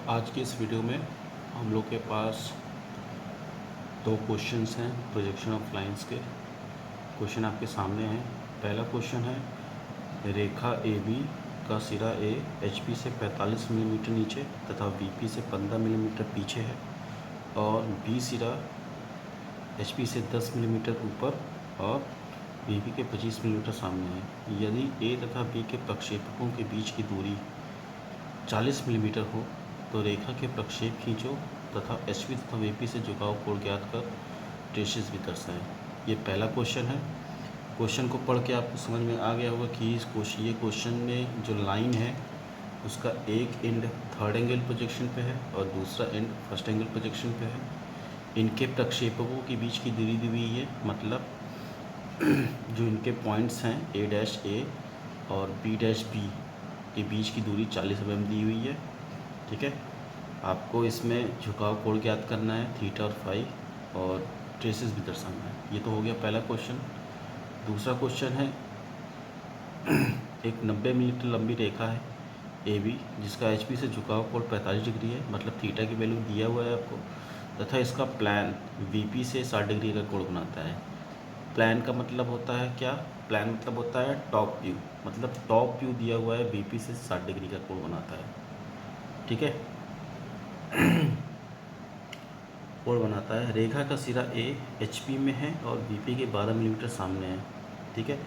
आज की इस वीडियो में हम लोग के पास दो क्वेश्चंस हैं प्रोजेक्शन ऑफ लाइंस के। क्वेश्चन आपके सामने हैं। पहला क्वेश्चन है, रेखा ए बी का सिरा ए एच पी से 45 मिलीमीटर नीचे तथा वी पी से 15 मिलीमीटर पीछे है और बी सिरा एच पी से 10 मिलीमीटर ऊपर और वी पी के 25 मिलीमीटर सामने है। यदि ए तथा बी के प्रक्षेपकों के बीच की दूरी 40 मिलीमीटर हो तो रेखा के प्रक्षेप खींचो तथा एच पी तथा वी पी से झुकाव कोण ज्ञात कर ट्रेसेस भी दर्शाएं। ये पहला क्वेश्चन है। क्वेश्चन को पढ़ के आपको समझ में आ गया होगा कि ये क्वेश्चन में जो लाइन है उसका एक एंड थर्ड एंगल प्रोजेक्शन पे है और दूसरा एंड फर्स्ट एंगल प्रोजेक्शन पे है। इनके प्रक्षेपकों के बीच की दूरी दी हुई है, मतलब जो इनके पॉइंट्स हैं ए डैश ए और बी डैश बी के बीच की दूरी 40 mm दी हुई है। ठीक है, आपको इसमें झुकाव कोण ज्ञात करना है, थीटा और फाई, और ट्रेसेस भी दर्शाना है। ये तो हो गया पहला क्वेश्चन। दूसरा क्वेश्चन है, एक 90 मिलीमीटर लंबी रेखा है ए बी जिसका एच पी से झुकाव कोण 45 डिग्री है, मतलब थीटा की वैल्यू दिया हुआ है आपको, तथा इसका प्लान वी पी से 60 डिग्री का कोण बनाता है। प्लान का मतलब होता है क्या? प्लान मतलब होता है टॉप व्यू, मतलब टॉप व्यू दिया हुआ है वी पी से 60 डिग्री का कोण बनाता है। ठीक है, कोण बनाता है। रेखा का सिरा ए एच पी में है और वी पी के 12 मिलीमीटर सामने है। ठीक है,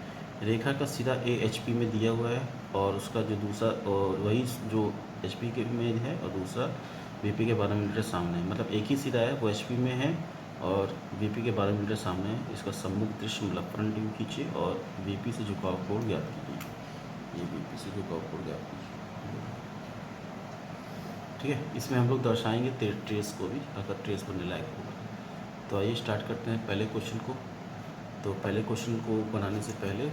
रेखा का सिरा ए एच पी में दिया हुआ है और उसका जो दूसरा और वही जो एच पी के में है और दूसरा वी पी के 12 मिलीमीटर सामने है, मतलब एक ही सिरा है वो एच पी में है और वी पी के 12 मिलीमीटर सामने है। इसका सम्मुख दृश्य मतलब फ्रंट व्यू खींचिए और वी पी से झुकाव कोण ज्ञात कीजिए। ये वी पी से झुकाव कोण ज्ञात कीजिए। ठीक है, इसमें हम लोग दर्शाएंगे ट्रेस को भी, अगर ट्रेस बनने लायक होगा। तो आइए स्टार्ट करते हैं पहले क्वेश्चन को। तो पहले क्वेश्चन को बनाने से पहले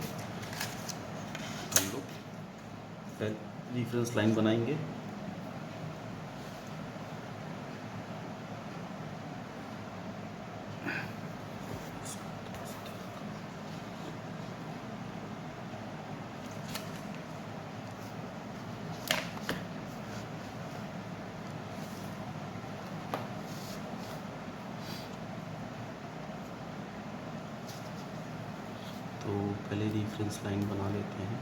हम लोग रेफरेंस लाइन बनाएंगे। तो पहले रेफरेंस लाइन बना लेते हैं।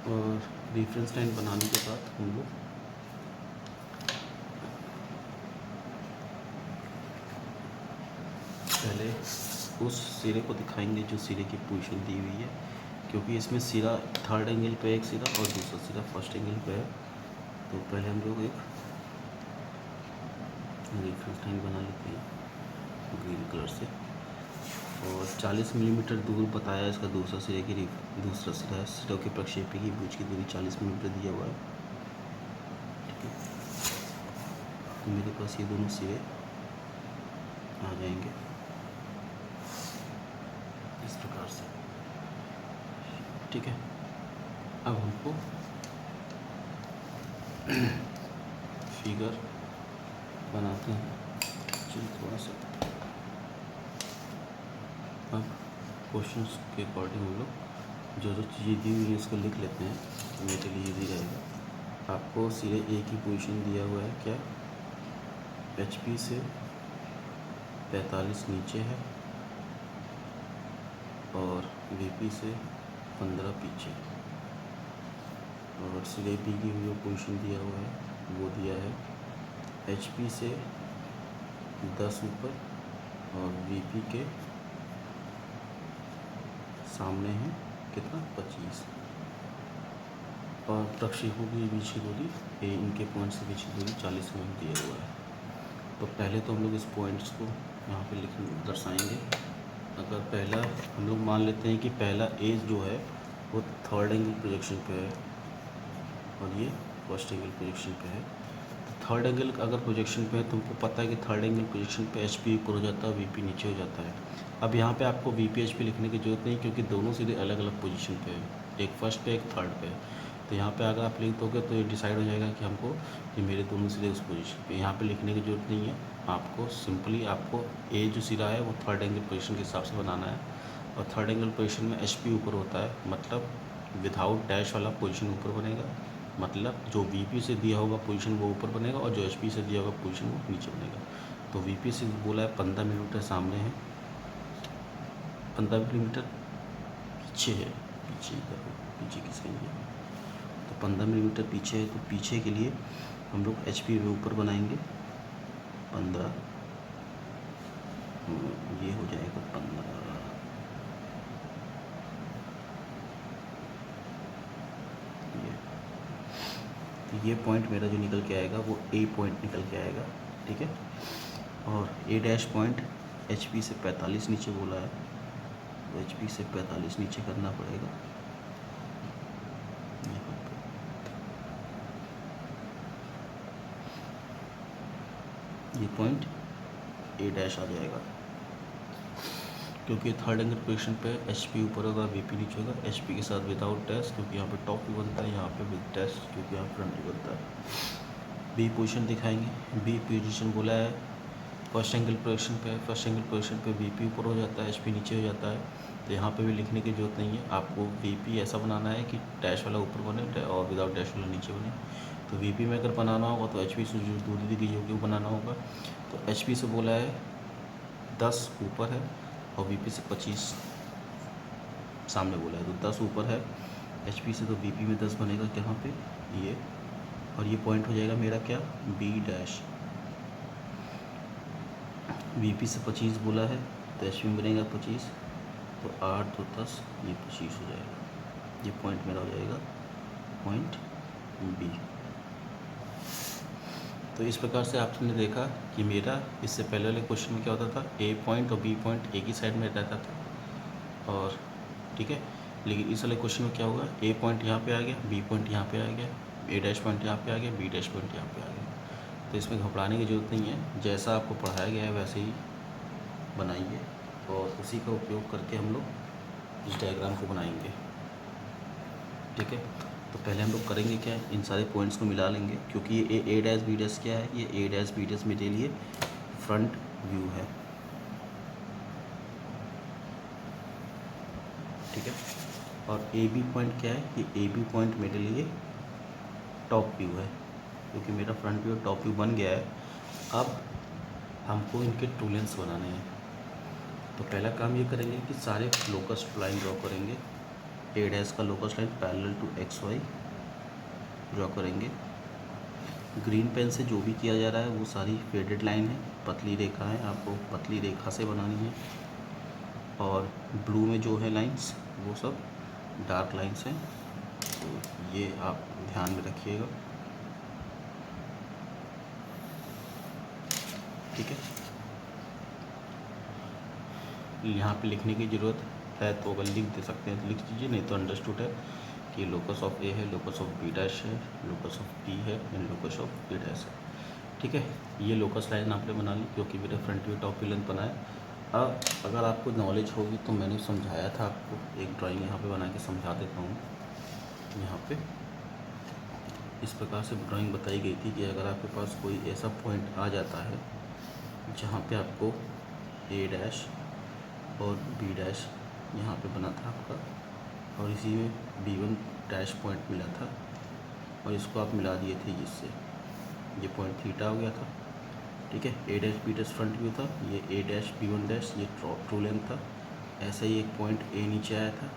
और रेफरेंस लाइन बनाने के बाद हम लोग पहले उस सिरे को दिखाएंगे जो सिरे की पोजीशन दी हुई है, क्योंकि इसमें सिरा थर्ड एंगल पे एक सिरा और दूसरा सिरा फर्स्ट एंगल पे है। तो पहले हम लोग एक रेफरेंस लाइन बना लेते हैं ग्रीन कलर से, और 40 मिलीमीटर दूर बताया इसका दूसरा सिरे की दूसरा सिरा है। सिरों के प्रक्षेपी की बीच की दूरी 40 मिलीमीटर दिया हुआ है। ठीक है, तो मेरे पास ये दोनों सिरे आ जाएंगे इस प्रकार से। ठीक है, अब हमको फिगर बनाते हैं। चलिए थोड़ा सा अब क्वेश्चंस के अकॉर्डिंग हम लोग जो जो चीज़ें दी हुई हैं उसको लिख लेते हैं, तो मेरे लिए ईजी रहेगा। आपको सिरे ए की पोजीशन दिया हुआ है क्या? एच पी से 45 नीचे है और वी पी से 15 पीछे, और सिरे बी की जो पोजीशन दिया हुआ है वो दिया है एच पी से 10 ऊपर और वी पी के सामने है कितना? 25, और प्रक्षेपों के बीच की दूरी इनके पॉइंट्स के बीच की दूरी 40 mm दिया हुआ है। तो पहले तो हम लोग इस पॉइंट्स को यहाँ पे लिख दर्शाएंगे। अगर पहला हम लोग मान लेते हैं कि पहला ए जो है वो थर्ड एंगल प्रोजेक्शन पे है और ये फर्स्ट एंगल प्रोजेक्शन पे है। तो थर्ड एंगल अगर प्रोजेक्शन पे है तो हमको पता है कि थर्ड एंगल प्रोजेक्शन पे एच पी ऊपर हो जाता है, वी पी नीचे हो जाता है। अब यहाँ पे आपको वी पी एच पी लिखने की जरूरत नहीं, क्योंकि दोनों सीधे अलग अलग पोजीशन पे है, एक फर्स्ट पे एक थर्ड पे है। तो यहाँ पे अगर आप लिख दोगे तो ये डिसाइड हो जाएगा कि हमको कि मेरे दोनों सिरे उस पोजीशन पे, यहाँ पे लिखने की ज़रूरत नहीं है। आपको सिंपली आपको ए जो सिरा है वो थर्ड एंगल पोजीशन के हिसाब से बनाना है, और थर्ड एंगल पोजीशन में एच पी ऊपर होता है, मतलब विदाउट डैश वाला पोजीशन ऊपर बनेगा, मतलब जो वी पी से दिया होगा पोजीशन वो ऊपर बनेगा, और जो एच पी से दिया होगा पोजीशन वो नीचे बनेगा। तो वी पी से बोला है 15 मिलीमीटर सामने है, 15 मिलीमीटर पीछे है, पीछे की साइड है, तो 15 मिलीमीटर पीछे है, तो पीछे के लिए हम लोग एच पी ऊपर बनाएंगे 15, ये हो जाएगा 15, ये पॉइंट मेरा जो निकल के आएगा वो ए पॉइंट निकल के आएगा, ठीक है। और A dash point H P से 45 नीचे बोला है, तो एच पी से 45 नीचे करना पड़ेगा, ये पॉइंट ए डैश आ जाएगा, क्योंकि थर्ड एंगल पोजीशन पे एच पी ऊपर होगा, वी पी नीचे होगा, एच पी के साथ विदाउट डैश, क्योंकि यहाँ पे टॉप भी बनता है, यहाँ पे विद डैश क्योंकि यहाँ फ्रंट भी बनता है। बी पोजीशन दिखाएंगे, बी पोजीशन बोला है फर्स्ट एंगल पोजीशन पे वी पी ऊपर हो जाता है, एच पी नीचे हो जाता है, तो यहाँ पे भी लिखने की जरूरत नहीं है। आपको वी पी ऐसा बनाना है कि डैश वाला ऊपर बने और विदाउट डैश वाला नीचे बने। तो वी पी में अगर बनाना होगा तो एच पी से जो दूरी दी गई होगी वो बनाना होगा। तो एच पी से बोला है 10 ऊपर है, और वी पी से 25 सामने बोला है, तो 10 ऊपर है एच पी से, तो वी पी में 10 बनेगा यहाँ पे ये, और ये पॉइंट हो जाएगा मेरा क्या, बी डैश। वी पी से 25 बोला है, तो एच पी में बनेगा 25, तो 8 तो 10, ये 25 हो जाएगा, ये पॉइंट मेरा हो जाएगा पॉइंट बी। तो इस प्रकार से आपने देखा कि मेरा इससे पहले वाले क्वेश्चन में क्या होता था, ए पॉइंट और बी पॉइंट एक ही साइड में रहता था, और ठीक है। लेकिन इस वाले क्वेश्चन में क्या होगा, ए पॉइंट यहाँ पे आ गया, बी पॉइंट यहाँ पे आ गया, ए डैश पॉइंट यहाँ पे आ गया, बी डैश पॉइंट यहाँ पे आ गया। तो इसमें घबराने की ज़रूरत नहीं है, जैसा आपको पढ़ाया गया है वैसे ही बनाइए, और उसी का उपयोग करके हम लोग इस डायग्राम को बनाएंगे, ठीक है। तो पहले हम लोग करेंगे क्या, इन सारे पॉइंट्स को मिला लेंगे, क्योंकि ये ए डैश बी डैश क्या है, ये ए डैश बी डैश मेरे लिए फ्रंट व्यू है, ठीक है। और ए बी पॉइंट क्या है, ये ए बी पॉइंट मेरे लिए टॉप व्यू है, क्योंकि मेरा फ्रंट व्यू टॉप व्यू बन गया है। अब हमको इनके टू लेंस बनाने हैं। तो पहला काम ये करेंगे कि सारे लोकस लाइन ड्रॉ करेंगे, ए डैश का locus line parallel to X Y draw करेंगे। ग्रीन पेन से जो भी किया जा रहा है वो सारी फेडेड लाइन है, पतली रेखा है, आपको पतली रेखा से बनानी है। और ब्लू में जो है लाइंस वो सब डार्क लाइंस हैं, तो ये आप ध्यान में रखिएगा, ठीक है। यहाँ पे लिखने की ज़रूरत है तो अगर लिख दे सकते हैं तो लिख दीजिए, नहीं तो अंडरस्टूड है कि लोकस ऑफ ए है, लोकस ऑफ बी डैश है, लोकस ऑफ बी है and locus of B dash है, ठीक है। ये लोकस लाइन आपने बना ली, क्योंकि मेरा front view top view length बनाया। अब अगर आपको नॉलेज होगी तो मैंने समझाया था आपको, एक ड्राइंग यहाँ पे बना के समझा देता हूँ। यहाँ पे इस प्रकार से ड्राइंग बताई गई थी कि अगर आपके पास कोई ऐसा पॉइंट आ जाता है जहाँ पे आपको ए डैश और बी डैश यहाँ पे बना था आपका, और इसी में B1 डैश पॉइंट मिला था, और इसको आप मिला दिए थे इससे, ये पॉइंट थीटा हो गया था, ठीक है। A dash B dash front view था, ये ए डैश B1 डैश ये ट्रू लेंथ था। ऐसा ही एक पॉइंट ए नीचे आया था,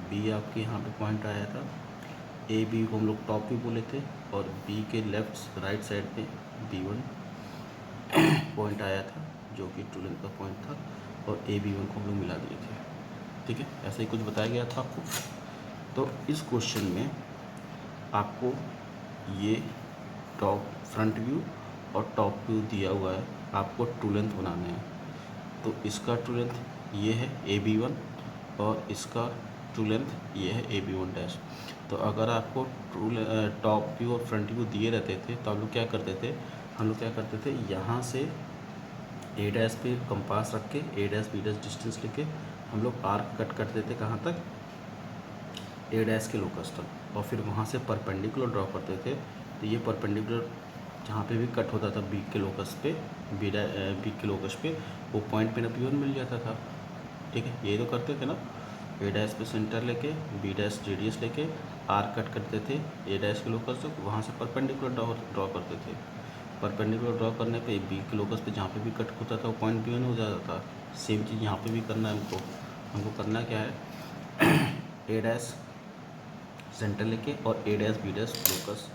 बी आपके यहाँ पे पॉइंट आया था, ए बी को हम लोग टॉप व्यू बोले थे, और बी के लेफ्ट राइट साइड पे B1 पॉइंट आया था जो कि ट्रू लेंथ का पॉइंट था, और ए B1 को हम लोग मिला दिए थे, ठीक है। ऐसा ही कुछ बताया गया था आपको। तो इस क्वेश्चन में आपको ये टॉप फ्रंट व्यू और टॉप व्यू दिया हुआ है, आपको ट्रू लेंथ बनाना है। तो इसका ट्रू लेंथ ये है AB1, और इसका ट्रू लेंथ ये है AB1 डैश। तो अगर आपको टॉप व्यू और फ्रंट व्यू दिए रहते थे तो हम लोग क्या करते थे, यहाँ से ए डैश पे कंपास रख के ए डैश बी डैश डिस्टेंस लेके हम लोग आर्क कट करते थे, कहाँ तक, ए डैश के लोकस तक, और फिर वहाँ से परपेंडिकुलर ड्रॉ करते थे। तो ये परपेंडिकुलर जहाँ पे भी कट होता था बी के लोकस पे, बी के लोकस पे, वो पॉइंट पे ना P1 मिल जाता था। ठीक है, ये तो करते थे ना, ए डैश पे सेंटर लेके बी डैश रेडियस लेके आर कट करते थे ए डैश के लोकस तक, वहाँ से परपेंडिकुलर ड्रॉ करते थे। परपेंडिकुलर ड्रॉ करने पे बी के लोकस पे जहाँ पे भी कट होता था वो पॉइंट P1 हो जाता था। सेम चीज़ यहाँ पे भी करना है हमको करना क्या है ए डैश सेंटर लेके और A dash B dash locus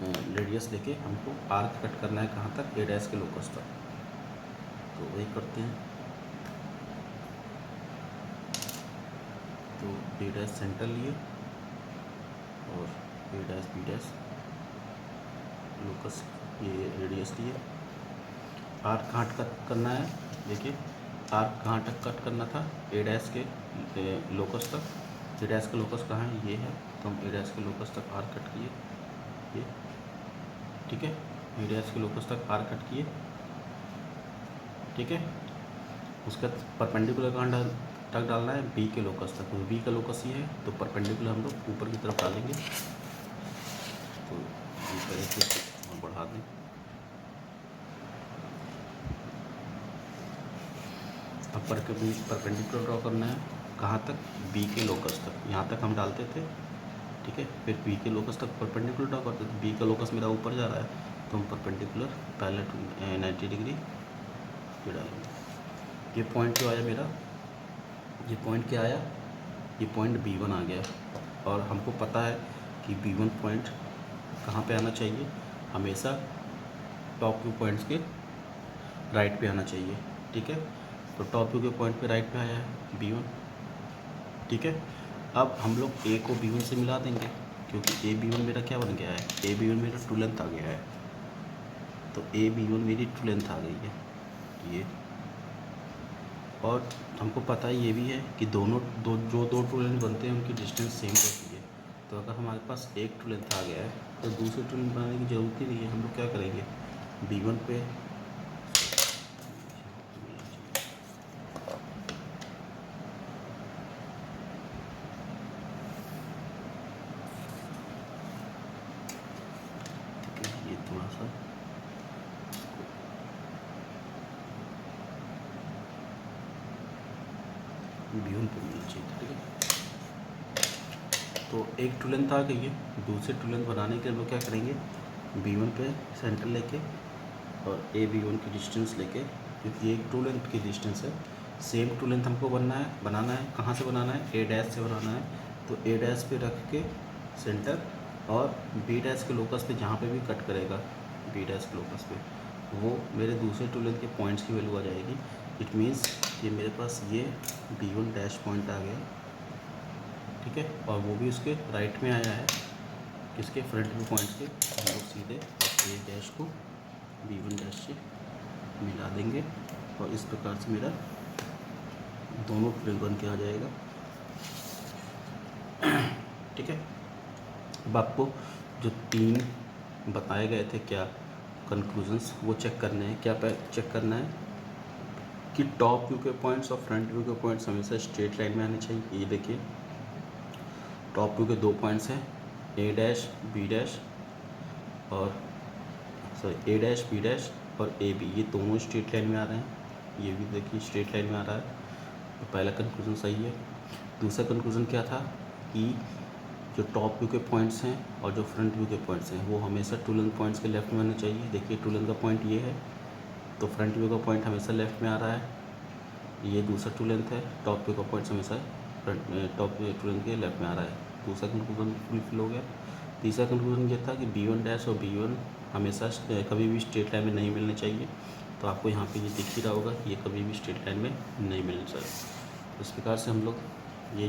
radius लेके हमको आर्क कट करना है कहाँ तक, ए डैश के लोकस तक। तो वही करते हैं। तो ए डैश सेंटर लिए और A dash B dash locus ये रेडियस लिए। आर्क कहाँ कट करना है, देखिए आर्क कहाँ तक कट करना था, ए डैश के लोकस तक। ए डैश का लोकस कहाँ है, ये है, तो हम ए डैश के लोकस तक आर्क कट किए ये। ठीक है, ए डैश के लोकस तक आर्क कट किए। ठीक है, उसका परपेंडिकुलर कहाँ तक डालना है, बी के लोकस तक। तो बी का लोकस ये है, तो परपेंडिकुलर हम लोग ऊपर की तरफ डालेंगे। तो पहले से बढ़ा दें। अब परपेंडिकुलर ड्रॉ करना है कहाँ तक, बी के लोकस तक, यहाँ तक हम डालते थे। ठीक है, फिर बी के लोकस तक परपेंडिकुलर ड्रॉ करते थे। बी का लोकस मेरा ऊपर जा रहा है, तो हम परपेंडिकुलर पहले 90 डिग्री ये डालेंगे। ये पॉइंट जो आया मेरा, ये पॉइंट क्या आया, ये पॉइंट B1 आ गया। और हमको पता है कि B1 पॉइंट कहाँ पे आना चाहिए, हमेशा टॉप व्यू पॉइंट्स के राइट पे आना चाहिए। ठीक है, तो टॉप व्यू के पॉइंट पे राइट पे आया है B1। ठीक है, अब हम लोग A को B1 से मिला देंगे, क्योंकि A B1 मेरा क्या बन गया है, A B1 मेरा ट्रू लेंथ आ गया है। तो A B1 मेरी ट्रू लेंथ आ गई है ये। और हमको पता ये भी है कि दो ट्रू लेंथ बनते हैं उनकी डिस्टेंस सेम रहती है। तो अगर हमारे पास एक ट्रू लेंथ आ गया है तो दूसरे ट्रू लेंथ बनाने की ज़रूरत ही नहीं है। हम लोग क्या करेंगे, B1 पे ये थोड़ा सा B1 पे मिलना चाहिए। ठीक है, तो एक ट्रू लेंथ आ गई है। दूसरे ट्रू लेंथ बनाने के लिए हम लोग क्या करेंगे, B1 पे सेंटर लेके और B1 की डिस्टेंस लेके, क्योंकि एक ट्रू लेंथ की डिस्टेंस है, सेम ट्रू लेंथ हमको बनाना है। कहाँ से बनाना है, ए डैश से बनाना है। तो ए डैश पे रख के सेंटर और बी डैश के लोकस पे जहाँ पे भी कट करेगा बी डैश के लोकस पे, वो मेरे दूसरे ट्रू लेंथ के पॉइंट्स की वैल्यू आ जाएगी। इट मीन्स कि मेरे पास ये B1 डैश पॉइंट आ गया। ठीक है, और वो भी उसके राइट में आया है, किसके, फ्रंट व्यू पॉइंट के। हम लोग सीधे ए डैश को B1 डैश से मिला देंगे और इस प्रकार से मेरा दोनों ट्रेल बन के आ जाएगा। ठीक है, अब आपको जो 3 बताए गए थे क्या कंक्लूजन्स, वो चेक करने हैं। क्या चेक करना है कि टॉप व्यू के पॉइंट्स और फ्रंट व्यू के पॉइंट्स हमेशा स्ट्रेट लाइन में आने चाहिए। ये देखिए, टॉप व्यू के 2 पॉइंट्स हैं, ए डैश बी डैश और ए डैश बी डैश और ए बी, ये दोनों स्ट्रेट लाइन में आ रहे हैं। ये भी देखिए स्ट्रेट लाइन में आ रहा है। तो पहला कंक्लूजन सही है। दूसरा कंक्लूजन क्या था कि जो टॉप व्यू के पॉइंट्स हैं और जो फ्रंट व्यू के पॉइंट्स हैं वो हमेशा ट्रू लेंथ पॉइंट्स के लेफ्ट में आने चाहिए। देखिए ट्रू लेंथ का पॉइंट ये है, तो फ्रंट व्यू का पॉइंट हमेशा लेफ्ट में आ रहा है। ये दूसरा ट्रू लेंथ है, टॉप व्यू का पॉइंट हमेशा टॉप ट्रू लेंथ के लेफ्ट में आ रहा है। दूसरा कंक्लूजन फुलफिल हो गया। तीसरा कंक्लूजन ये था कि B1 डैश और B1 हमेशा कभी भी स्ट्रेट लाइन में नहीं मिलने चाहिए। तो आपको यहाँ पे ये दिख ही रहा होगा कि ये कभी भी स्ट्रेट लाइन में नहीं मिलना चाहिए। तो इस प्रकार से हम लोग ये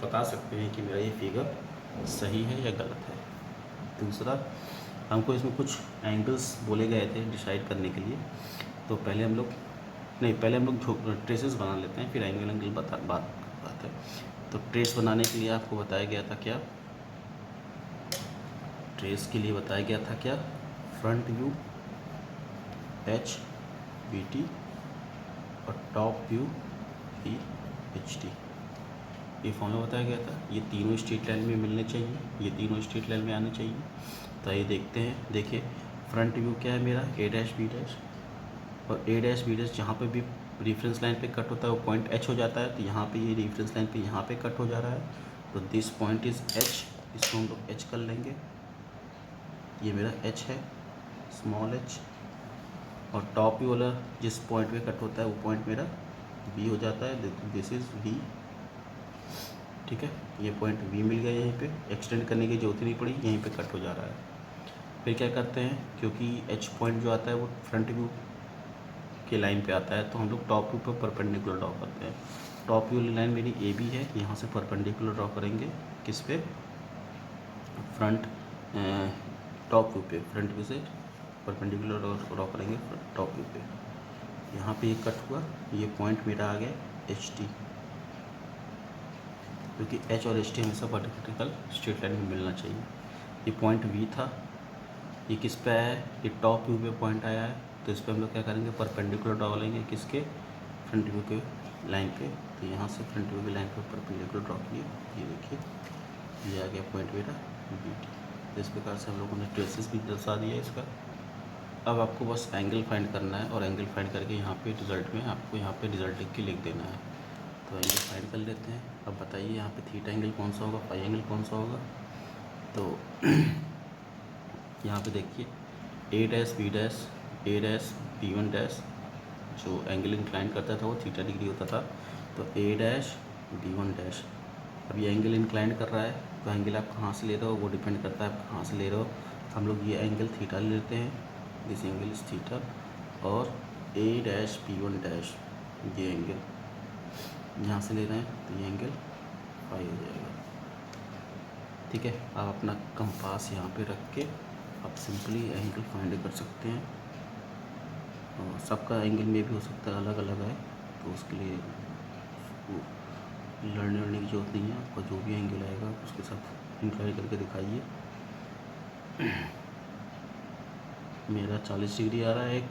बता सकते हैं कि मेरा ये फिगर सही है या गलत है। दूसरा, हमको इसमें कुछ एंगल्स बोले गए थे डिसाइड करने के लिए। तो पहले हम लोग ट्रेसेस बना लेते हैं, फिर एंगल बात है। तो ट्रेस बनाने के लिए आपको बताया गया था क्या, ट्रेस के लिए बताया गया था क्या, फ्रंट व्यू HBT और टॉप व्यू HT। ये फॉर्मूला बताया गया था, ये तीनों स्ट्रेट लाइन में मिलने चाहिए, ये तीनों स्ट्रेट लाइन में आने चाहिए। तो ये देखते हैं, देखिए फ्रंट व्यू क्या है मेरा ए डैश बी डैश, और ए डैश बी डैश जहाँ पे भी रेफरेंस लाइन पे कट होता है वो पॉइंट एच हो जाता है। तो यहाँ पे ये रेफरेंस लाइन पे यहाँ पे कट हो जा रहा है, तो दिस पॉइंट इज़ एच, इसको हम लोग एच कर लेंगे। ये मेरा एच है, स्मॉल एच, और टॉप व्यू वाला जिस पॉइंट पे कट होता है वो पॉइंट मेरा बी हो जाता है, दिस इज़ बी। ठीक है, ये पॉइंट बी मिल गया, यहीं पे एक्सटेंड करने की जरूरत नहीं पड़ी, यहीं पे कट हो जा रहा है। फिर क्या करते हैं, क्योंकि एच पॉइंट जो आता है वो फ्रंट व्यू के लाइन पे आता है, तो हम लोग टॉप व्यू पर परपेंडिकुलर ड्रॉ करते हैं। टॉप व्यू लाइन मेरी ए बी है, यहाँ से परपेंडिकुलर ड्रॉ करेंगे किस पे, फ्रंट टॉप व्यू पे, फ्रंट व्यू से परपेंडिकुलर ड्रॉ करेंगे टॉप व्यू पे। यहाँ पे ये कट हुआ, ये पॉइंट मेरा आ गया एच टी, क्योंकि एच और एच टी हमेशा वर्टिकल स्ट्रेट लाइन में मिलना चाहिए। ये पॉइंट वी था, ये किस पे आया है, ये टॉप व्यू पे पॉइंट आया है, तो इस पर हम लोग क्या करेंगे, परपेंडिकुलर ड्रॉ लेंगे किसके, फ्रंट व्यू के लाइन पे। तो यहाँ से फ्रंट व्यू की लाइन पे परपेंडिकुलर ड्रॉ किए, ये देखिए ये आ गया पॉइंट मेरा बी टी। इस प्रकार से हम लोगों ने ट्रेसेस भी दर्शा दिया इसका। अब आपको बस एंगल फाइंड करना है, और एंगल फाइंड करके यहाँ पे रिज़ल्ट में आपको यहाँ पे रिज़ल्ट लिख के लिख देना है। तो एंगल फाइंड कर लेते हैं। अब बताइए यहाँ पे थीटा एंगल कौन सा होगा, फाई एंगल कौन सा होगा। तो यहाँ पे देखिए ए डैश बी डैश, ए डैश बी वन डैश, जो एंगल इंक्लाइन करता था वो थीटा डिग्री होता था। तो ए डैश बी वन डैश, अब ये एंगल इंक्लाइन कर रहा है, तो एंगल आप कहाँ से ले रहे हो वो डिपेंड करता है आप कहाँ से ले रहे हो। हम लोग ये एंगल थीटा ले लेते हैं, दिस एंगल इज थीटा, और A dash B one dash ये एंगल यहाँ से ले रहे हैं, तो ये एंगल फाई हो जाएगा। ठीक है, आप अपना कंपास यहाँ पे रख के आप सिंपली एंगल फाइंड कर सकते हैं, और सबका एंगल में भी हो सकता है अलग अलग है, तो उसके लिए लड़ने की जरूरत नहीं है। आपका जो भी एंगल आएगा उसके साथ इंक्लाइन करके दिखाइए। मेरा 40 डिग्री आ रहा है एक,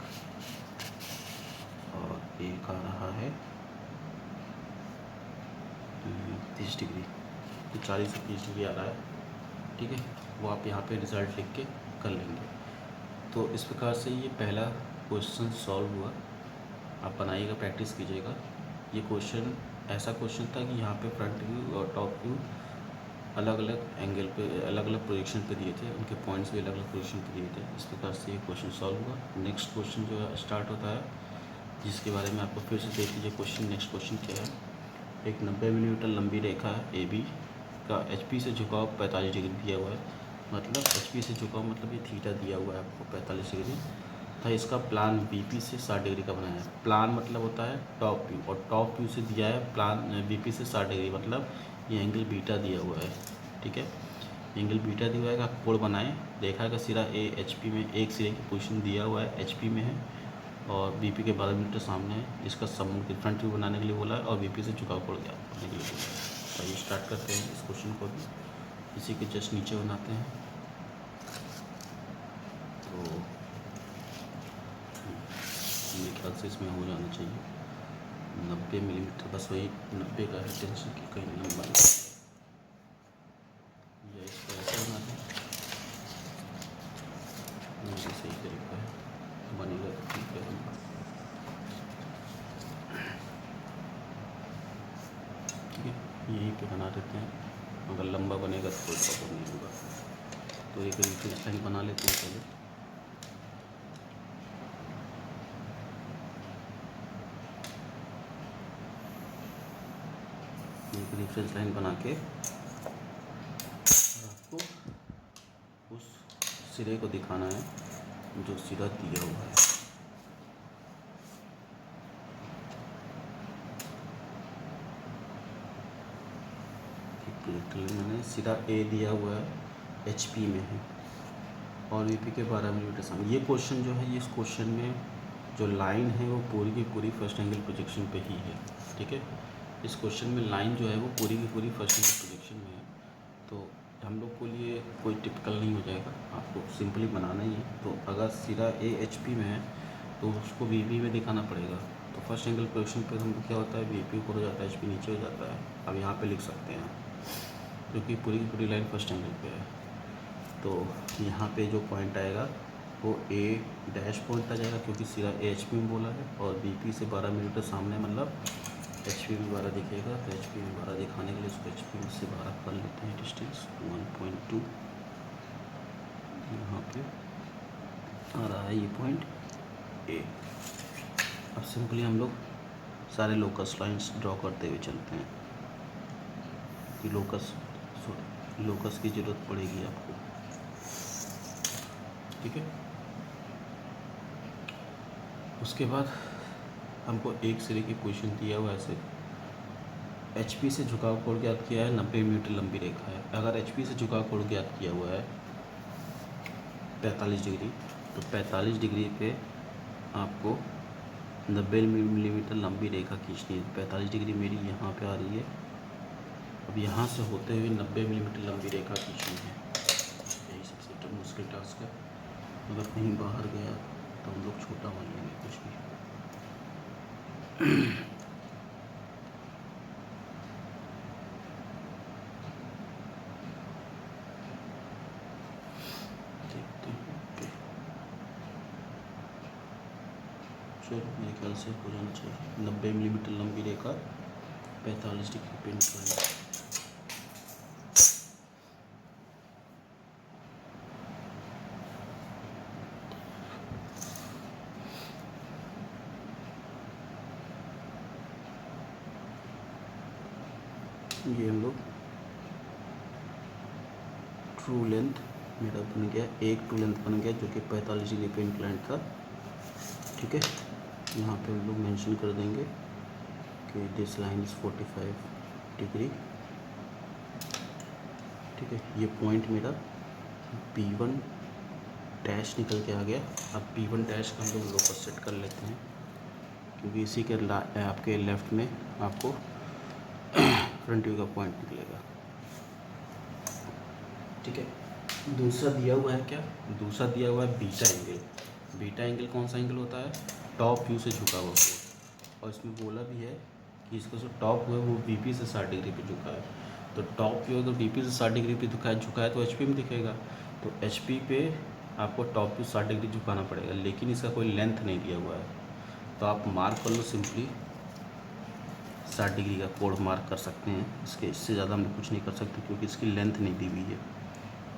और एक आ रहा है 30 डिग्री, तो 40 से 30 डिग्री आ रहा है। ठीक है, वो आप यहाँ पे रिज़ल्ट लिख के कर लेंगे। तो इस प्रकार से ये पहला क्वेश्चन सॉल्व हुआ। आप बनाइएगा, प्रैक्टिस कीजिएगा। ये क्वेश्चन ऐसा क्वेश्चन था कि यहाँ पे फ्रंट व्यू और टॉप व्यू अलग अलग एंगल पे, अलग अलग पोजीशन पे दिए थे, उनके पॉइंट्स भी अलग अलग पोजीशन पे दिए थे। इस प्रकार से ये क्वेश्चन सॉल्व हुआ। नेक्स्ट क्वेश्चन जो है स्टार्ट होता है, जिसके बारे में आपको फिर से देख लीजिए क्वेश्चन। नेक्स्ट क्वेश्चन क्या है, एक 90 मिलीमीटर लंबी रेखा है ए बी का एच पी से झुकाव 45 डिग्री दिया हुआ है। मतलब एच पी से झुकाव मतलब ये थीटा दिया हुआ है आपको 45 डिग्री था। इसका प्लान बीपी से 60 डिग्री का बनाया है। प्लान मतलब होता है टॉप व्यू, और टॉप व्यू से दिया है प्लान बीपी से 60 डिग्री, मतलब ये एंगल बीटा दिया हुआ है। ठीक है, एंगल बीटा दिया हुआ है, आप कोण बनाएं। रेखा का सिरा ए एच पी में, एक सिरे की पोजीशन दिया हुआ है एच पी में है, और बीपी के 12 मीटर सामने है। इसका सम्मुख फ्रंट व्यू बनाने के लिए बोला है, और बीपी से झुकाव कोण ज्ञात करने के लिए बोला है। तो आइए स्टार्ट करते हैं इस क्वेश्चन को भी, इसी के जस्ट नीचे बनाते हैं। तो मेरे ख्याल से इसमें हो जाना चाहिए 90 मिलीमीटर, बस वही 90 का है, टेंशन की कहीं लंबा या इसको ऐसा बना दें, मुझे सही तरीका है बनेगा तो ठीक है। ठीक है, यहीं पे बना देते हैं, अगर लंबा बनेगा तो कोई प्रॉब्लम नहीं होगा। तो एक रेफरेंस लाइन बना लेते हैं पहले। एक रेफरेंस लाइन बना के आपको उस सिरे को दिखाना है जो सिरा दिया हुआ है। मैंने सिरा ए दिया हुआ है, एचपी में है, और वीपी के 12 मिलीमीटर सामने। ये क्वेश्चन जो है, इस क्वेश्चन में जो लाइन है वो पूरी की पूरी फर्स्ट एंगल प्रोजेक्शन पे ही है। ठीक है, इस क्वेश्चन में लाइन जो है वो पूरी की पूरी फर्स्ट एंगल प्रोजेक्शन में है। तो हम लोग को लिए कोई टिपिकल नहीं हो जाएगा, आपको सिंपली बनाना ही है। तो अगर सिरा ए एचपी में है तो उसको वीपी में दिखाना पड़ेगा। तो फर्स्ट एंगल प्रोजेक्शन पे हम क्या होता है, वीपी ऊपर हो जाता है, एचपी नीचे हो जाता है। अब यहाँ पे लिख सकते हैं क्योंकि पूरी की पूरी लाइन फर्स्ट एंगल पे है। तो यहाँ पे जो पॉइंट आएगा वो ए डैश पॉइंट आ जाएगा क्योंकि सीधा एच पी में बोला है, और बी पी से 12 मिलीमीटर सामने मतलब एच पी में 12 दिखेगा। तो एच पी में 12 दिखाने के लिए उसको एच पी में से 12 कर लेते हैं डिस्टेंस 1.2। यहाँ पे आ रहा है ये पॉइंट ए। अब सिंपली हम लोग सारे लोकस लाइंस ड्रॉ करते हुए चलते हैं कि लोकस की ज़रूरत पड़ेगी आपको, ठीक है। उसके बाद हमको एक सिरे की पोजीशन दिया हुआ ऐसे एच पी से झुकाव कोण ज्ञात किया है 90 मिलीमीटर लंबी रेखा है। अगर एच पी से झुकाव कोण ज्ञात किया हुआ है 45 डिग्री, तो 45 डिग्री पे आपको 90 मिलीमीटर लंबी रेखा खींचनी है। 45 डिग्री मेरी यहाँ पे आ रही है। अब यहाँ से होते हुए 90 मिलीमीटर लंबी रेखा खींचनी है। यही सबसे मुश्किल टास्क है। अगर कहीं बाहर गया तो हम लोग छोटा मान लेंगे कुछ भी। देखते हैं, चलो मेरे ख्याल से हो जाना चाहिए। 90 मिलीमीटर लंबी रेखा 45 डिग्री पे इंक्लाइन। ये हम लोग ट्रू लेंथ मेरा बन गया, एक ट्रू लेंथ बन गया जो कि 45 डिग्री पे इंक्लाइन था, ठीक है। यहाँ पे हम लोग मेंशन कर देंगे कि दिस लाइन इज़ 45 डिग्री, ठीक है। ये पॉइंट मेरा P1 डैश निकल के आ गया। अब P1 डैश का हम लोग लोकस सेट कर लेते हैं क्योंकि इसी के आपके लेफ़्ट में आपको फ्रंट व्यू का पॉइंट निकलेगा, ठीक है। दूसरा दिया हुआ है क्या, दूसरा दिया हुआ है बीटा एंगल। बीटा एंगल कौन सा एंगल होता है, टॉप व्यू से झुका हुआ कोण। और इसमें बोला भी है कि इसका जो टॉप हुआ है वो बीपी से 60 डिग्री पे झुका है। तो टॉप व्यू अगर बीपी से 60 डिग्री पे झुका है तो एचपी में दिखेगा। तो एचपी पे आपको टॉप व्यू 60 डिग्री झुकाना पड़ेगा, लेकिन इसका कोई लेंथ नहीं दिया हुआ है। तो आप मार्क कर लो, सिंपली 60 डिग्री का कोण मार्क कर सकते हैं। इससे ज़्यादा हम कुछ नहीं कर सकते क्योंकि इसकी लेंथ नहीं दी हुई है।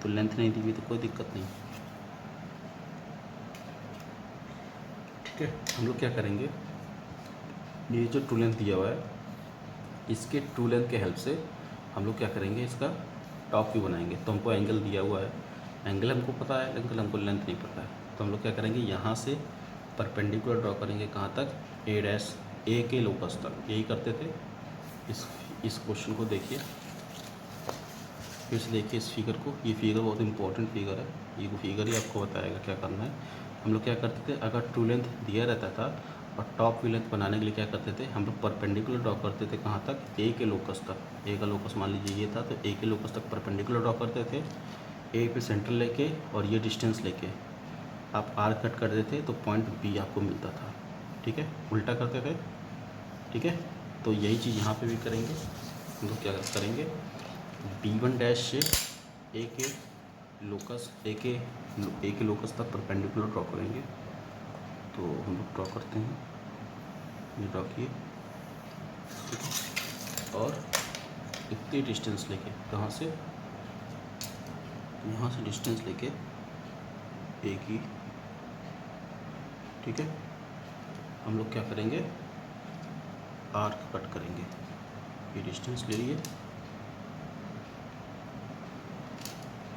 तो लेंथ नहीं दी हुई तो कोई दिक्कत नहीं, ठीक है। हम लोग क्या करेंगे, ये जो ट्रू लेंथ दिया हुआ है इसके ट्रू लेंथ के हेल्प से हम लोग क्या करेंगे, इसका टॉप व्यू बनाएंगे। तो हमको एंगल दिया हुआ है, एंगल हमको पता है, एंगल हमको लेंथ नहीं पता है। तो हम लोग क्या करेंगे, यहाँ से परपेंडिकुलर ड्रॉ करेंगे कहाँ तक, ए डैश, ए के लोकस तक। यही करते थे। इस क्वेश्चन को देखिए, फिर से देखिए इस फिगर को। ये फिगर बहुत इंपॉर्टेंट फिगर है, ये फिगर ही आपको बताएगा क्या करना है। हम लोग क्या करते थे, अगर ट्रू लेंथ दिया रहता था और टॉप व्यू लेंथ बनाने के लिए क्या करते थे, हम लोग परपेंडिकुलर ड्रॉ करते थे कहाँ तक, ए के लोकस तक। ए का लोकस मान लीजिए ये था, तो ए के लोकस तक परपेंडिकुलर ड्रॉ करते थे। ए पे सेंटर लेके और ये डिस्टेंस लेके आप आर कट कर देते तो पॉइंट बी आपको मिलता था, ठीक है। उल्टा करते थे, ठीक है। तो यही चीज़ यहाँ पे भी करेंगे। हम लोग क्या करेंगे, B1 डैश से ए के लोकस, ए के लोकस तक परपेंडिकुलर ड्रॉ करेंगे। तो हम लोग ड्रॉ करते हैं, ये ड्रॉ किए, ठीक है। और इतनी डिस्टेंस लेके, कहाँ से, यहाँ से डिस्टेंस लेके ए की, ठीक है। हम लोग क्या करेंगे, आर्क कट करेंगे। ये डिस्टेंस ले लिए,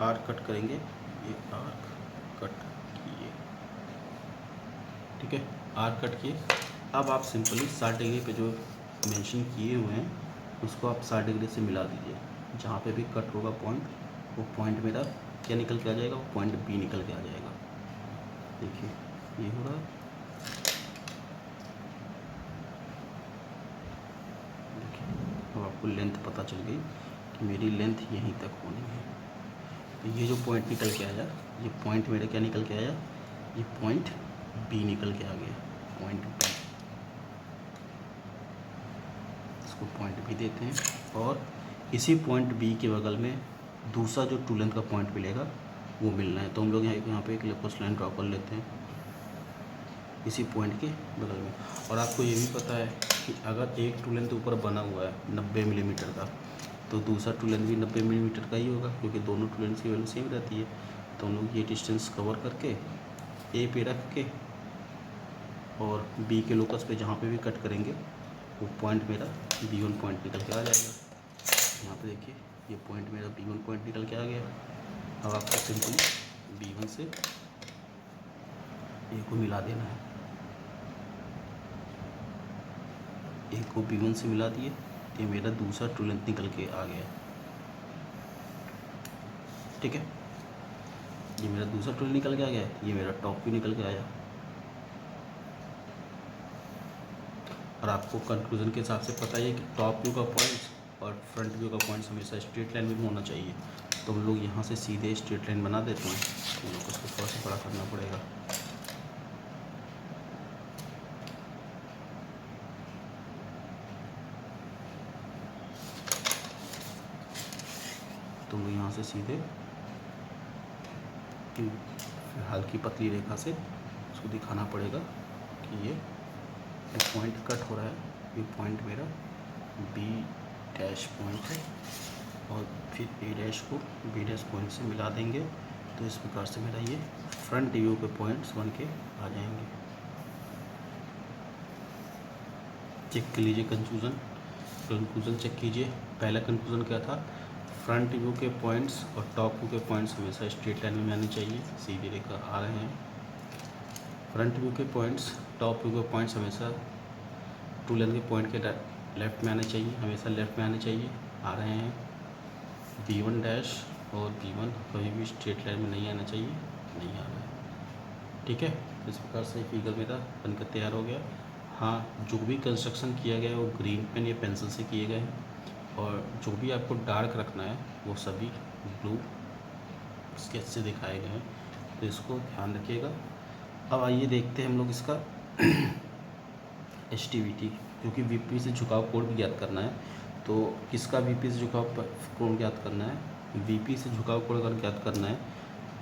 आर्क कट करेंगे, ये आर्क कट किए, ठीक है। आर्क कट किए। अब आप सिंपली 60 डिग्री पे जो मेंशन किए हुए हैं उसको आप 60 डिग्री से मिला दीजिए। जहाँ पे भी कट होगा पॉइंट, वो पॉइंट मेरा क्या निकल के आ जाएगा, वो पॉइंट बी निकल के आ जाएगा। देखिए ये हो रहा है, देखिए अब आपको लेंथ पता चल गई कि मेरी लेंथ यहीं तक होनी है। तो ये जो पॉइंट निकल के आया, ये पॉइंट मेरा क्या निकल के आया, ये पॉइंट बी निकल के आ गया, पॉइंट बी। इसको पॉइंट बी देते हैं और इसी पॉइंट बी के बगल में दूसरा जो टू लेंथ का पॉइंट मिलेगा वो मिलना है। तो हम लोग यहाँ पे एक लेपोस लाइन ड्रॉ कर लेते हैं इसी पॉइंट के बगल में। और आपको ये भी पता है कि अगर एक टू लेंथ ऊपर बना हुआ है 90 मिलीमीटर का, तो दूसरा टू लेंथ भी 90 मिलीमीटर का ही होगा, क्योंकि दोनों टू लेंथ की वैल्यू सेम रहती है। तो हम लोग ये डिस्टेंस कवर करके ए पे रख के और बी के लोकस पे जहाँ पे भी कट करेंगे वो पॉइंट मेरा B1 पॉइंट निकल के आ जाएगा। यहाँ पे देखिए ये पॉइंट मेरा B1 पॉइंट निकल के आ गया। अब आपको सिंपली B1 से ए को मिला देना है। ए को B1 से मिला दिए, ये मेरा दूसरा टू लेंथ निकल के आ गया। ठीक है, ये मेरा दूसरा टू लेंथ निकल के आ गया, ये मेरा टॉप व्यू निकल के आया। और आपको कंक्लूजन के हिसाब से पता ही है कि टॉप व्यू का पॉइंट और फ्रंट व्यू का पॉइंट हमेशा स्ट्रेट लाइन में होना चाहिए। तो हम लोग यहाँ से सीधे स्ट्रेट लाइन बना देते हैं। हम लोग को उसको थोड़ा सा बड़ा करना पड़ेगा। तो हम लोग यहाँ से सीधे हल्की पतली रेखा से उसको दिखाना पड़ेगा कि ये पॉइंट कट हो रहा है। ये पॉइंट मेरा बी डैश पॉइंट है और फिर ए डैश को बी डैश पॉइंट से मिला देंगे। तो इस प्रकार से मेरा ये फ्रंट व्यू के पॉइंट्स बन के आ जाएंगे। चेक कर लीजिए कंक्लूजन चेक कीजिए। पहला कंक्लूजन क्या था, फ्रंट व्यू के पॉइंट्स और टॉप व्यू के पॉइंट्स हमेशा स्ट्रेट लाइन में आने चाहिए, सीधी रेखा आ रहे हैं। फ्रंट व्यू के पॉइंट्स टॉप व्यू के पॉइंट्स हमेशा टू लेंथ के पॉइंट के लेफ़्ट में आने चाहिए, हमेशा लेफ़्ट में आने चाहिए, आ रहे हैं। B1 डैश और B1 कभी भी स्ट्रेट लाइन में नहीं आना चाहिए, नहीं आ रहा है। ठीक है, इस प्रकार से फिगर मेरा बनकर तैयार हो गया। हाँ, जो भी कंस्ट्रक्शन किया गया है वो ग्रीन पेन या पेंसिल से किए गए हैं और जो भी आपको डार्क रखना है वो सभी ब्लू स्केच से दिखाए गए हैं, तो इसको ध्यान रखिएगा। अब आइए देखते हैं हम लोग इसका HTVT, क्योंकि VP से झुकाव कोण भी ज्ञात करना है। तो किसका VP से झुकाव कोण ज्ञात करना है, VP से झुकाव कोण अगर ज्ञात करना है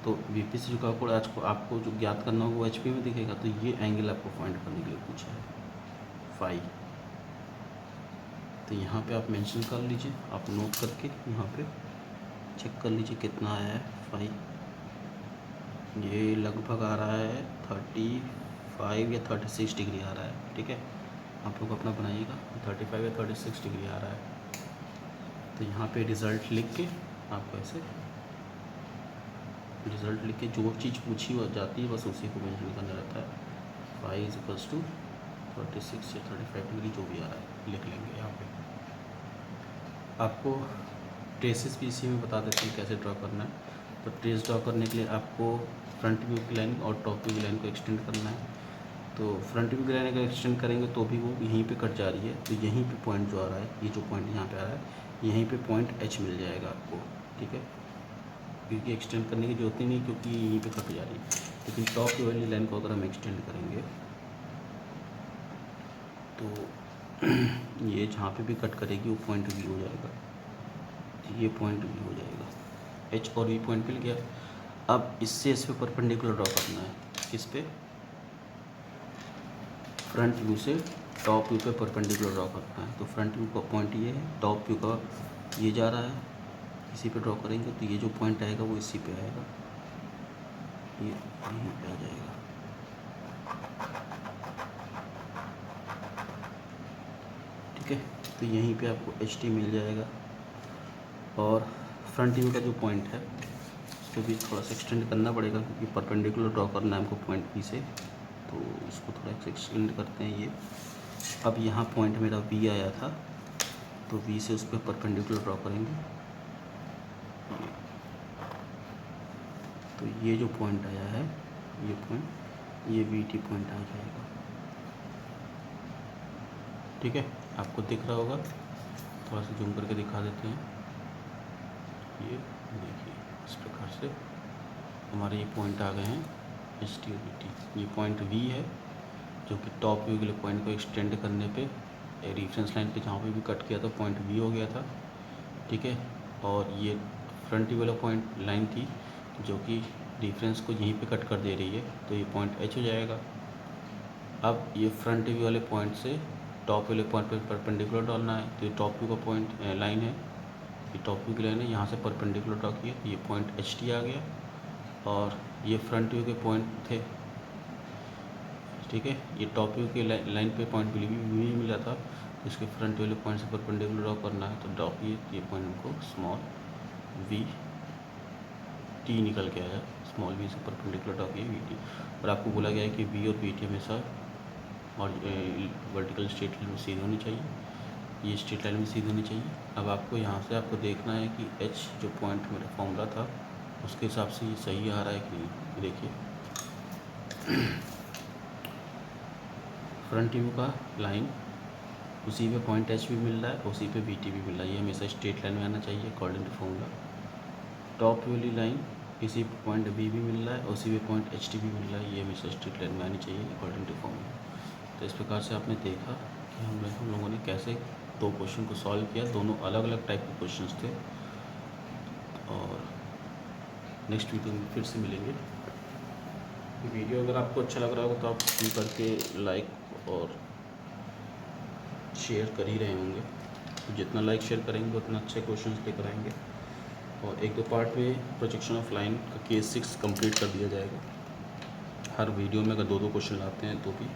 तो VP से झुकाव कोण आज को आपको जो ज्ञात करना होगा वो HP में दिखेगा। तो ये एंगल आपको फाइंड करने के लिए पूछा है फाई। तो यहाँ पे आप मेंशन कर लीजिए, आप नोट करके यहाँ पे चेक कर लीजिए कितना आया है फाई। ये लगभग आ रहा है 35 या 36 डिग्री आ रहा है। ठीक है, आप लोग अपना बनाइएगा, 35 या 36 डिग्री आ रहा है। तो यहाँ पे रिज़ल्ट लिख के आपको ऐसे रिज़ल्ट लिख के जो चीज़ पूछी हो जाती है बस उसी को मेंशन करना रहता है। फाई इज इक्वल्स टू 36 या 35 डिग्री जो भी आ रहा है लिख लेंगे। यहाँ पे आपको ट्रेसेस भी इसी में बता देते हैं कैसे ड्रॉ करना है। तो ट्रेस ड्रॉ करने के लिए आपको फ्रंट व्यू की लाइन और टॉप व्यू की लाइन को एक्सटेंड करना है। तो फ्रंट व्यू की लाइन अगर एक्सटेंड करेंगे तो भी वो यहीं पे कट जा रही है, तो यहीं पे पॉइंट जो आ रहा है, ये जो पॉइंट यहाँ पे आ रहा है यहीं पे पॉइंट H मिल जाएगा आपको। ठीक है, क्योंकि एक्सटेंड करने की जरूरत ही नहीं क्योंकि यहीं पे कट जा रही है। लेकिन टॉप की वाली लाइन को अगर हम एक्सटेंड करेंगे तो ये जहाँ पे भी कट करेगी वो पॉइंट V हो जाएगा, ये पॉइंट V हो जाएगा। H और V पॉइंट मिल गया। अब इससे इस पे परपेंडिकुलर ड्रॉ करना है, किस पे, फ्रंट व्यू से टॉप व्यू पे परपेंडिकुलर ड्रॉ करना है। तो फ्रंट व्यू का पॉइंट ये है, टॉप व्यू का ये जा रहा है, इसी पे ड्रॉ करेंगे तो ये जो पॉइंट आएगा वो इसी पे आएगा, ये यहीं पे आ जाएगा। ठीक है, तो यहीं पे आपको HT मिल जाएगा। और फ्रंट व्यू का जो पॉइंट है उसको भी थोड़ा सा एक्सटेंड करना पड़ेगा क्योंकि परपेंडिकुलर ड्रॉ करना है हमको पॉइंट P से, तो इसको थोड़ा सा एक्सटेंड करते हैं ये। अब यहाँ पॉइंट मेरा V आया था तो V से उस पर परपेंडिकुलर ड्रॉ करेंगे, तो ये जो पॉइंट आया है ये पॉइंट, ये VT पॉइंट आ जाएगा। ठीक है, आपको दिख रहा होगा, थोड़ा सा जूम करके दिखा देते हैं। ये देखिए इस प्रकार से हमारे ये पॉइंट आ गए हैं HT और VT। ये पॉइंट V है जो कि टॉप व्यू के लिए पॉइंट को एक्सटेंड करने पे रेफरेंस लाइन पे जहाँ पे भी कट किया था पॉइंट बी हो गया था, ठीक है। और ये फ्रंट व्यू वाला पॉइंट लाइन थी जो कि रेफरेंस को यहीं पे कट कर दे रही है, तो ये पॉइंट एच हो जाएगा। अब ये फ्रंट व्यू वाले पॉइंट से टॉप वाले पॉइंट पे परपेंडिकुलर डालना है, तो ये टॉप व्यू का पॉइंट लाइन है, ये टॉप व्यू की लाइन है, यहाँ से परपेंडिकुलर ड्रॉ किया, ये पॉइंट एच टी आ गया। और ये फ्रंट व्यू के पॉइंट थे, ठीक है। ये टॉप व्यू के लाइन पे पॉइंट भी मिला था, तो इसके फ्रंट वाले पॉइंट से परपेंडिकुलर ड्रॉ करना है, तो ड्रॉ किए, ये पॉइंट हमको स्मॉल वी टी निकल के आया, स्मॉल वी से परपेंडिकुलर ड्रॉ किया वी टी। और आपको बोला गया है कि वी और वी टी हमेशा और वर्टिकल स्ट्रेट लाइन में सीधी होनी चाहिए, ये स्ट्रेट लाइन में सीधी होनी चाहिए। अब आपको यहाँ से आपको देखना है कि एच जो पॉइंट मेरा फॉर्मूला था उसके हिसाब से ये सही आ रहा है कि नहीं। देखिए फ्रंट व्यू का लाइन उसी पे पॉइंट एच भी मिल रहा है, उसी पे वी टी भी मिल रहा है, ये हमेशा स्ट्रेट लाइन में आना चाहिए अकॉर्डिंग टू फॉर्मूला। टॉप वाली लाइन इसी पे पॉइंट बी भी मिल रहा है, उसी पे पॉइंट एच टी भी मिल रहा है, ये हमेशा स्ट्रेट लाइन में आनी चाहिए अकॉर्डिंग टू फॉर्मूला। तो इस प्रकार से आपने देखा कि हम लोगों ने कैसे दो क्वेश्चन को सॉल्व किया, दोनों अलग अलग टाइप के क्वेश्चंस थे। और नेक्स्ट वीडियो में फिर से मिलेंगे। वीडियो अगर आपको अच्छा लग रहा होगा तो आप व्यू करके लाइक और शेयर कर ही रहे होंगे, तो जितना लाइक शेयर करेंगे उतना अच्छे क्वेश्चंस लेकर आएंगे। और एक दो पार्ट में प्रोजेक्शन ऑफ लाइन का केस 6 कंप्लीट कर दिया जाएगा। हर वीडियो में अगर दो दो क्वेश्चन लाते हैं तो भी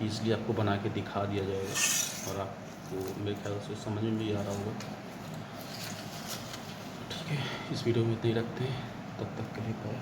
ईज़िली आपको बना के दिखा दिया जाएगा और आपको मेरे ख्याल से समझ में भी आ रहा होगा। ठीक है, इस वीडियो में इतना ही रखते हैं, तब तक के लिए बाय।